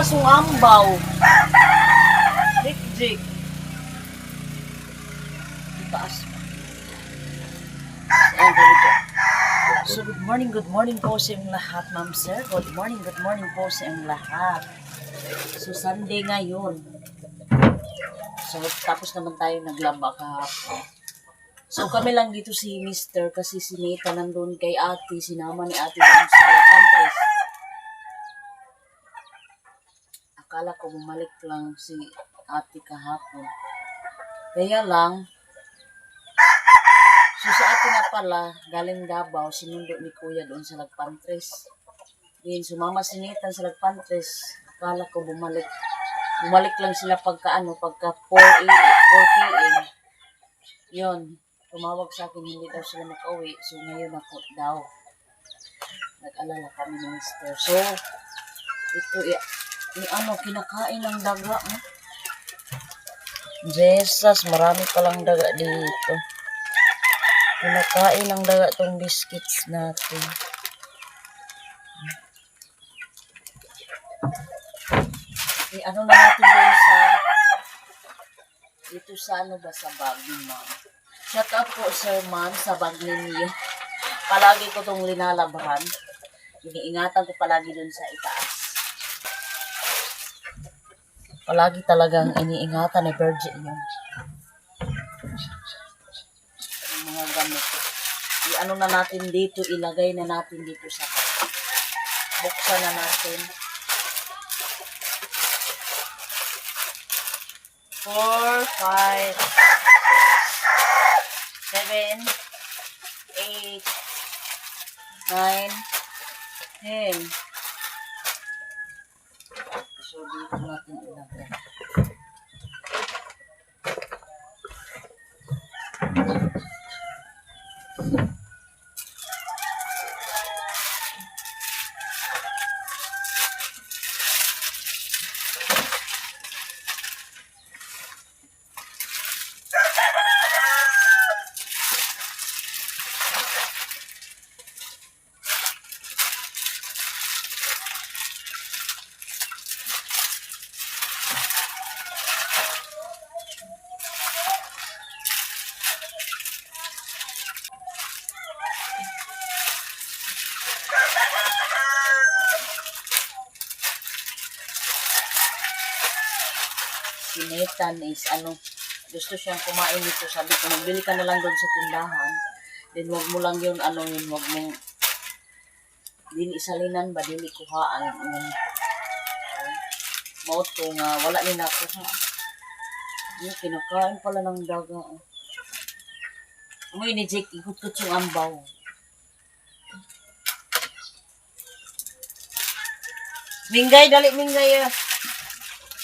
kasong ambaw. Jik. Itaas. Ayan, dito. So, good morning po sa inyong lahat, ma'am sir. Good morning po sa inyong lahat. So, Sunday ngayon. So, tapos naman tayo naglaba kahapon. So, kami lang dito si Mr. kasi si Nita nandun kay ate. Sinama ni ate doon sa countries. Akala ko bumalik lang si ate kahapon. Kaya lang, so sa ate nga pala, galing Davao, sinundo ni Kuya doon sa Lagpantres. Yun, sumama si Nita sa Lagpantres. Akala ko bumalik. Bumalik lang sila pagka 4 p.m. Yun, tumawag sa akin, hindi daw sila makauwi. So ngayon ako daw. Nag-alala kami ni Mr. So, ito, kinakain ng daga. Jesus, marami palang daga dito. Kinakain ng daga tong biscuits natin. Na natin doon sa dito sa sa bag ni ma'am. Shout out po sir ma'am sa bag ninyo. Palagi ko tong linalabahan. Iniingatan ko palagi doon sa itaas. Palagi talagang iniingatan ni Virgin yun. Ang mga gamit. Na natin dito, ilagay na natin dito sa buksan na natin. 4, 5, 6, 7, 8, 9, 10. So, dito natin ilagay. Si Nathan is gusto siyang kumain nito. Sabi ko, magbili ka na lang doon sa tindahan. Then wag mo lang yun, wag mong dili isalinan ba, dili kuhaan. Moto nga, wala ni nakuha. Kinakain pala ng daga. Umuwi ni Jake, ikot-kot yung ambaw. Minggay, dali minggay.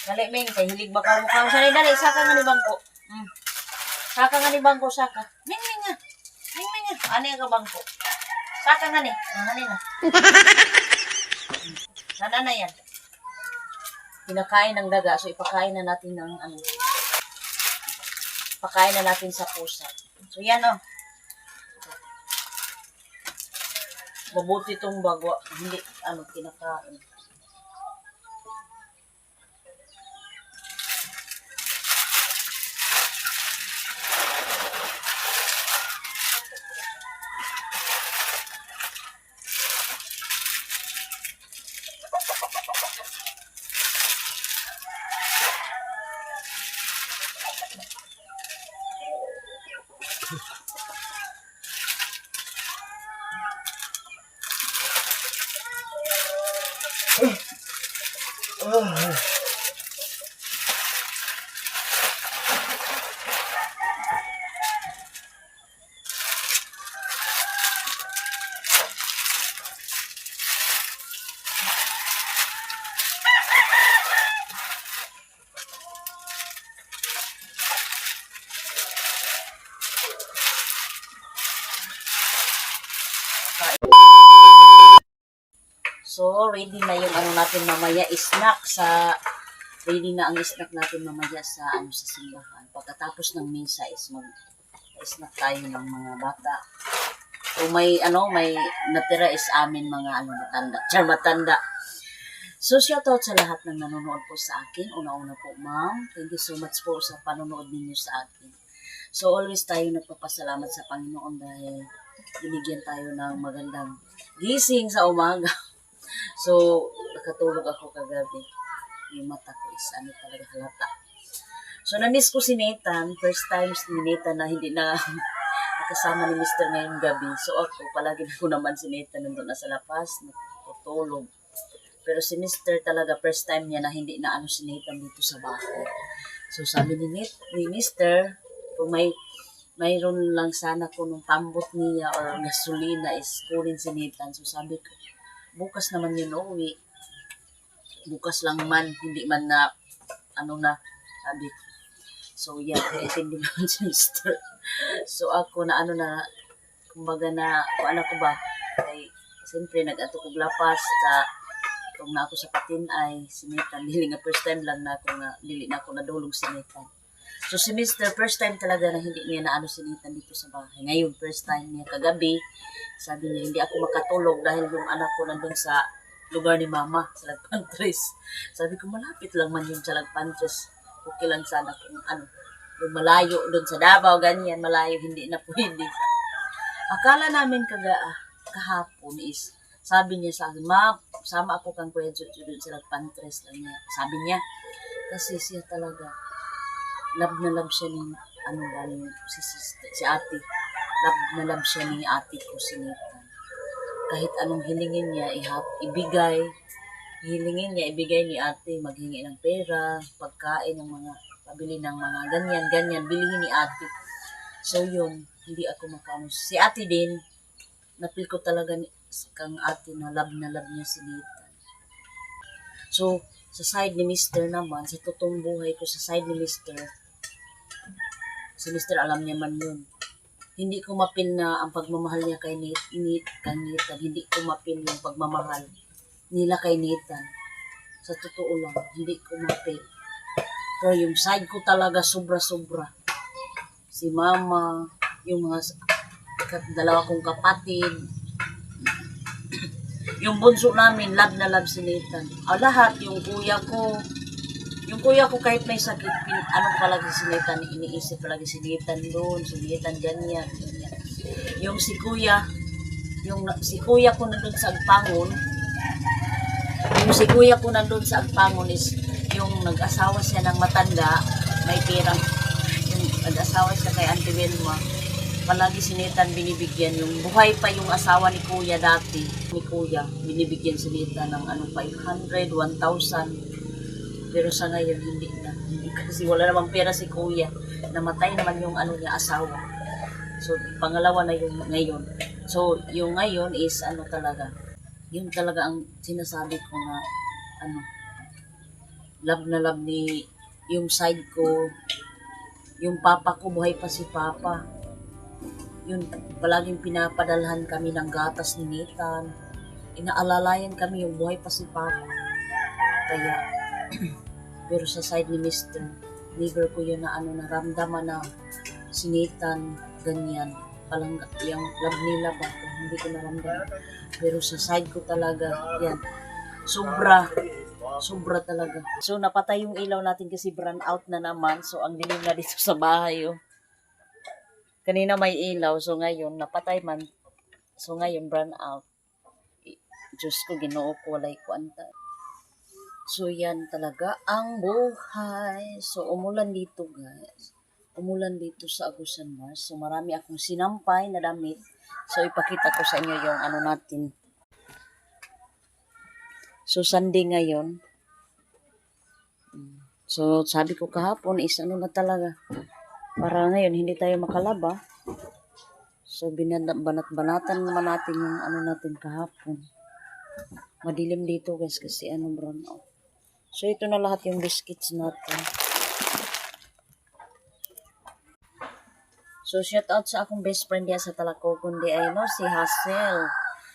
Dali ming, kay hilig ba ka mukha. Sali, dali, saka nga ni bangko. Saka nga ni bangko, saka. Ming nga. Ano yung bangko? Saka nga ni. Ano na. Sana na yan. Pinakain ng daga, so ipakain na natin ng pakain na natin sa pusa. So yan mabuti itong bagwa. Hindi, kinakain. So, ready na yung natin mamaya, snack ready na ang snack natin mamaya sa sa simbahan. Pagkatapos ng misa is mag-snack tayo ng mga bata. So, may natira is amin mga matanda. So, shoutout sa lahat ng nanonood po sa akin. Una-una po, ma'am. Thank you so much po sa panonood ninyo sa akin. So, always tayo nagpapasalamat sa Panginoon dahil binigyan tayo ng magandang gising sa umaga. So, nakatulog ako kagabi. Yung mata ko is talaga halata. So, na-miss ko si Nathan. First time si Nathan na hindi na nakasama ni Mr. ngayong gabi. So, ako, palagi ko naman si Nathan nandun na sa labas, natutulog. Pero si Mr. talaga, first time niya na hindi na si Nathan dito sa bahay. So, sabi ni Mr., kung mayroon lang sana ko nung tambot niya or gasolina is kunin si Nathan. So, sabi ko, bukas naman yun uwi. Bukas lang man, hindi man na, sabi ko. So, yeah, naitindi naman si Mr. So, ako na kumbaga na, kung ko ba, ay, siyempre, nag-ato ko lapas sa, kung na ako sa patin ay, sinitan, dili nga first time lang na ako nga, dili na ako nadulog sinitan. So, si Mr. first time talaga na hindi niya na sinitan dito sa bahay. Ngayon, first time niya kagabi, sabi niya, hindi ako makatulog dahil yung anak ko nandun sa lugar ni Mama, sa Lagpantres. Sabi ko, malapit lang man yung sa Lagpantres. Okay lang sana kung yung malayo doon sa Davao, ganyan, malayo, hindi na pwede. Akala namin kahapon is, sabi niya sa akin, Ma, sama ako kang Kuya Jojo doon sa Lagpantres lang niya. Sabi niya, kasi siya talaga, love na love siya ni, si ate. Love na love siya ni ate ko, si Nathan. Kahit anong hilingin niya, ibigay ibigay ni ate, maghingi ng pera, pagkain ng mga, pabili ng mga ganyan, bilihin ni ate. So yun, hindi ako makano. Si ate din, napil ko talaga kang ate na love niya si Nathan. So, sa side ni Mr. naman, sa totoong buhay ko, sa side ni Mr., si Mr. alam niya man yun. Hindi ko mapil na ang pagmamahal niya kay Nathan. Hindi ko mapil yung pagmamahal nila kay Nathan. Sa totoo lang, hindi ko mapil. Pero yung side ko talaga sobra-sobra. Si Mama, yung mga dalawa kong kapatid, yung bunso namin, love na love si Nathan. Lahat, yung kuya ko kahit may sakit, palagi si Nathan, iniisip palagi si Nathan doon, si Nathan ganyan. Yung si kuya ko nandun sa Agpangon, is, yung nag-asawa siya ng matanda, may pirang, yung nag-asawa siya kay Auntie Wilma, palagi si Nathan binibigyan, yung buhay pa yung asawa ni kuya dati, binibigyan si Nathan ng 500, 1,000, pero sa ngayon, hindi na. Kasi wala namang pera si kuya. Namatay naman yung niya, asawa. So, pangalawa na yung ngayon. So, yung ngayon is talaga. Yun talaga ang sinasabi ko na love na love ni yung side ko. Yung papa ko, buhay pa si papa. Yun, palaging pinapadalhan kami ng gatas ni Nathan. Inaalalayan kami yung buhay pa si papa. Kaya, pero sa side ni Mr., never ko yun na naramdaman na si Nathan, ganyan. Palang yung love nila ba, hindi ko naramdaman. Pero sa side ko talaga, yan, sobra talaga. So, napatay yung ilaw natin kasi burn out na naman. So, ang dilim na dito sa bahay, oh. Kanina may ilaw, so ngayon, napatay man. So, ngayon, burn out. Diyos ko, Ginoo ko, walay ko anta. So, yan talaga ang buhay. So, umulan dito, guys. Umulan dito sa Agusan Mars. So, marami akong sinampay na damit. So, ipakita ko sa inyo yung natin. So, Sunday ngayon. So, sabi ko kahapon is na talaga. Para ngayon, hindi tayo makalaba. So, banat-banatan naman natin yung natin kahapon. Madilim dito, guys, kasi brown out. So, ito na lahat yung biscuits natin. So, shout out sa akong best friend diya sa Talacogon di ay si Hassel.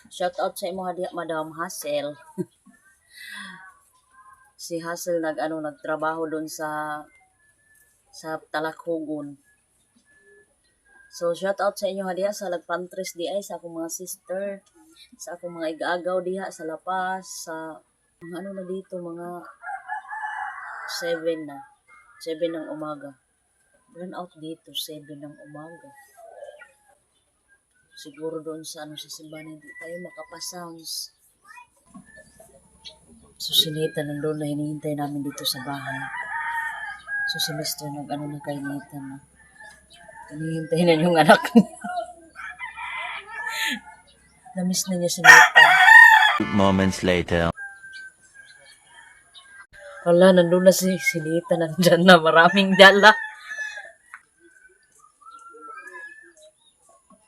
Shout out sa imo diya, Madam Hassel. Si Hassel nagtrabaho doon sa Talacogon. So, shout out sa inyo diya sa Lagpantres di ay sa akong mga sister, sa akong mga igagaw diha sa La Paz, sa Mga ano na dito, mga 7 na. 7 ng umaga. Burn out dito, 7 ng umaga. Siguro doon sa sa simbahan hindi tayo makapasounds. So si Nathan nandun na hinihintay namin dito sa bahay. So si Mr. na kay Nathan na. Hinihintay na yung anak niya. Namiss na niya si Nathan. Moments later. Wala, nandun na si Nathan. Nandyan na, maraming dala.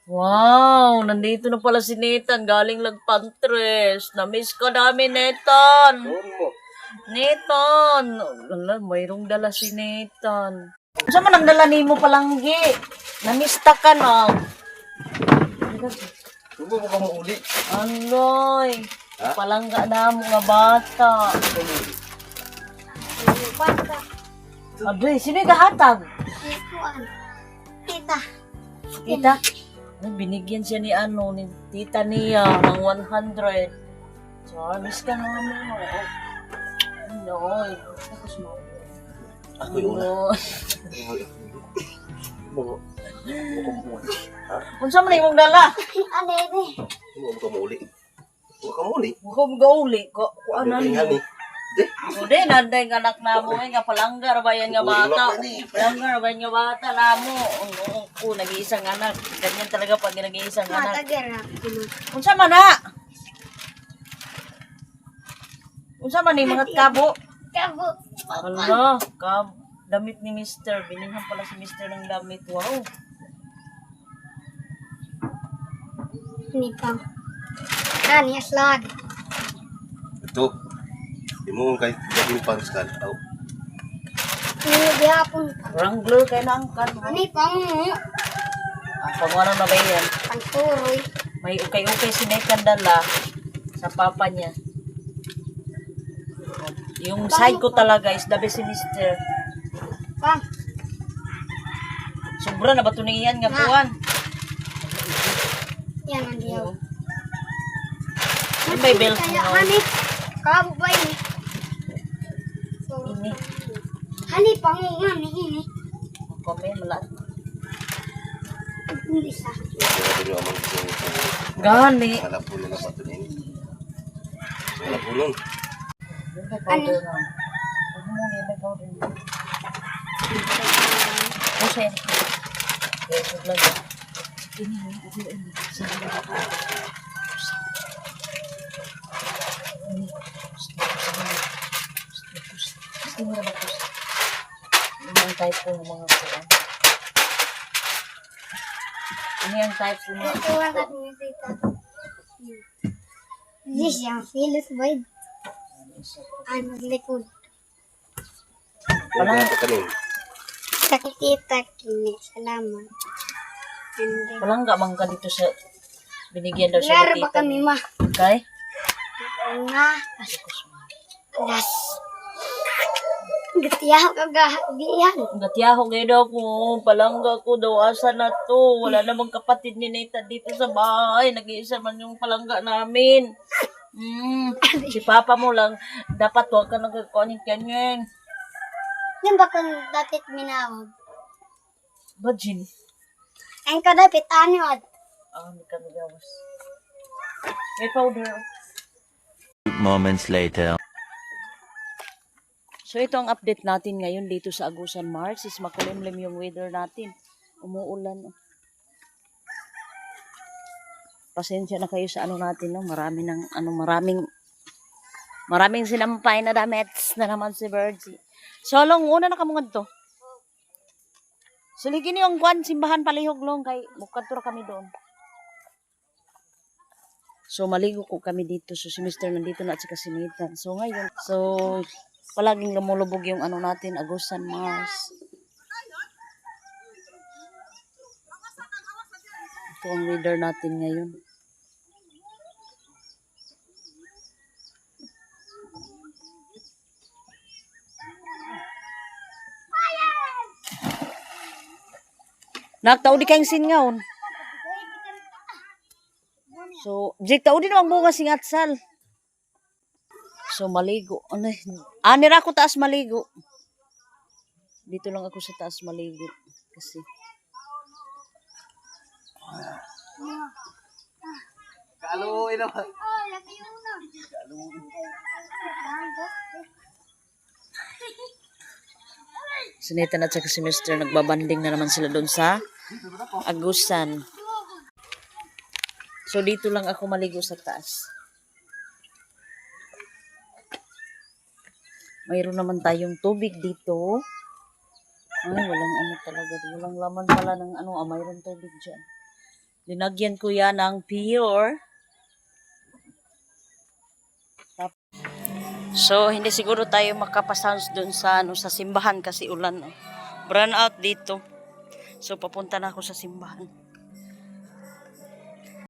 Wow, nandito na pala si Nathan. Galing Lagpantres. Namiss ka namin, Nathan. Nathan. Wala, mayroong dala si Nathan. Saan man nagdala ni mo palanggi? Namista ka na. Tubo mo ka mauli. Anoy. Palangga na mo nga bata. Abre, sino yung kahatag? Tita. Tita? Binigyan siya ni ni tita niya ng 100. So, miss ka namin mo. Anoy. Tapos mo. Ako yung una. Mo. Kung saan mo na imong dala? Ano ini? Tubo mo ka mauli. Tubo ka mauli. Huwag mo gauli. Ano Ano niya? ni? De. Hindi, nanday nga anak na mo. Nga palanggar ba yan nga bata? Palanggar ba yan nga bata na mo? Kung nag-iisang anak. Ganyan talaga pag nag-iisang anak. Matagera. Kung saan man na? Kung saan man ni mga kabo? Kabo. Hala, damit ni Mr. Binilhan pala si Mr. ng damit. Wow. Ini pang. Kan ya slag. Ito. Di mo kay gabing pants kan. Aw. Ini dia pun. Wrangler kayo na ang kan. Ini pang. Pag-ano na ba yan? Panturoy. May ukay-ukay si Nathan dala sa papa niya. Yung side ko talaga is the best si Mr. Pang. Sobra na ba ito niyan nga puwan? Yan ang dia. Yung may belt Kaya mo. hani. Kabo ba ini? Ini. Hani pang ini. Kome, malat. Ini sa. Ito yung amang gusto. Gani. Wala puno na bato niya. Wala puno. Yung may powder na. Huwag mo muna yung may powder na. Kasi. Yes, huwag lang. Ini. Ini ang type po ng mga kuwan. Ini ang type po mga Ito ang ating tita. This yang feels wide. Ano likod. Wala ka kanin. Sakit tita kini. Salamat. And walang gamang ka dito sa binigyan daw siya Laro ni ba tita. kami ma? Okay? Nga. Das. Gatiyaw ka diyan. Gatiyaho kayo daw ko, palangga ko daw, asa na to. Wala namang kapatid ni Nathan dito sa bahay. Nag-iisa man yung palangga namin. Si papa mo lang, dapat huwag ka nagkakunin kanyan. Yan ba kung dapat minawag? Bajin. Ang ka dapat anyod. Hindi ka nagawas. May powder. Moments later. So ito ang update natin ngayon dito sa Agusan Mars. Is makulimlim yung weather natin. Umuulan. Pasensya na kayo sa natin, no? Maraming sinampay na damit na naman si Virgie. So long, una na kamungad to. Suligin niyo ang kwan, simbahan palihog long kay mukadto kami doon. So maligo ko kami dito. So si Mr. nandito na at si Kasinitan. So ngayon, palaging lumulubog yung natin, Agusan Mars. Ito ang weather natin ngayon. Nagtao di kayong singaon. So, jik tao din ang bunga singatsal. So, maligo. Ano, nira ako taas maligo. Dito lang ako sa taas maligo. Kasi, Kaluoy naman. Oh, laki yun na. si Nathan at saka si Mr. nagbabanding na naman sila doon sa Agusan. So, dito lang ako maligo sa taas. Mayroon naman tayong tubig dito. Ay, walang ano talaga. Walang laman pala ng ano. Mayroon tubig dyan. Linagyan ko yan ng pure. So, hindi siguro tayo makapasounds doon sa, ano, sa simbahan kasi ulan. Oh. Brown out dito. So, papunta na ako sa simbahan.